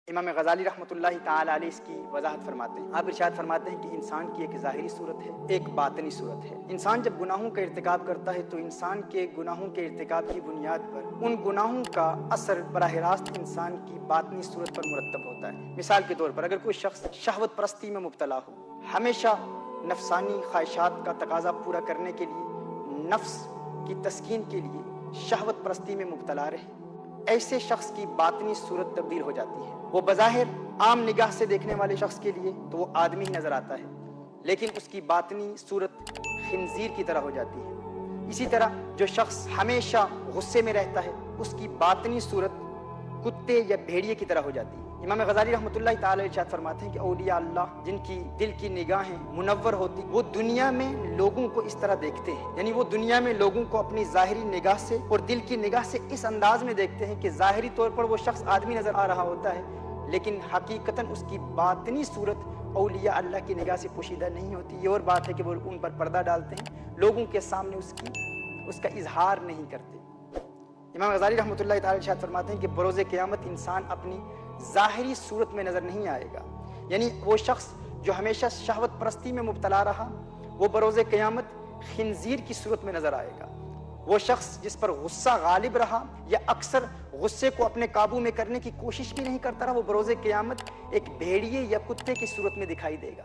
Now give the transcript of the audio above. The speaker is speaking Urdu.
امام غزالی رحمۃ اللہ تعالی علیہ اس کی وضاحت فرماتے ہیں. آپ ارشاد فرماتے ہیں کہ انسان کی ایک ظاہری صورت ہے، ایک باطنی صورت ہے. انسان جب گناہوں کا ارتکاب کرتا ہے تو انسان کے گناہوں کے ارتکاب کی بنیاد پر ان گناہوں کا اثر براہ راست انسان کی باطنی صورت پر مرتب ہوتا ہے. مثال کے طور پر اگر کوئی شخص شہوت پرستی میں مبتلا ہو، ہمیشہ نفسانی خواہشات کا تقاضا پورا کرنے کے لیے، نفس کی تسکین کے لیے شہوت پرستی میں مبتلا رہے، ایسے شخص کی باطنی صورت تبدیل ہو جاتی ہے. وہ بظاہر عام نگاہ سے دیکھنے والے شخص کے لیے تو وہ آدمی ہی نظر آتا ہے، لیکن اس کی باطنی صورت خنزیر کی طرح ہو جاتی ہے. اسی طرح جو شخص ہمیشہ غصے میں رہتا ہے، اس کی باطنی صورت کتے یا بھیڑیے کی طرح ہو جاتی ہے. امام غزالی رحمۃ اللہ تعالی ارشاد فرماتے ہیں کہ اولیاء اللہ جن کی دل کی نگاہیں منور ہوتی، وہ دنیا میں لوگوں کو اس طرح دیکھتے ہیں، یعنی وہ دنیا میں لوگوں کو اپنی ظاہری نگاہ سے اور دل کی نگاہ سے اس انداز میں دیکھتے ہیں کہ ظاہری طور پر وہ شخص آدمی نظر آ رہا ہوتا ہے، لیکن حقیقتاً اس کی باطنی صورت اولیاء اللہ کی نگاہ سے پوشیدہ نہیں ہوتی. یہ اور بات ہے کہ وہ ان پر پردہ ڈالتے ہیں، لوگوں کے سامنے اس کا اظہار نہیں کرتے. امام غزالی رحمۃ اللہ تعالی ارشاد فرماتے ہیں کہ بروز قیامت انسان اپنی ظاہری صورت میں نظر نہیں آئے گا. یعنی وہ شخص جو ہمیشہ شہوت پرستی میں مبتلا رہا، وہ بروز قیامت خنزیر کی صورت میں نظر آئے گا. وہ شخص جس پر غصہ غالب رہا یا اکثر غصے کو اپنے قابو میں کرنے کی کوشش بھی نہیں کرتا رہا، وہ بروز قیامت ایک بھیڑیے یا کتے کی صورت میں دکھائی دے گا.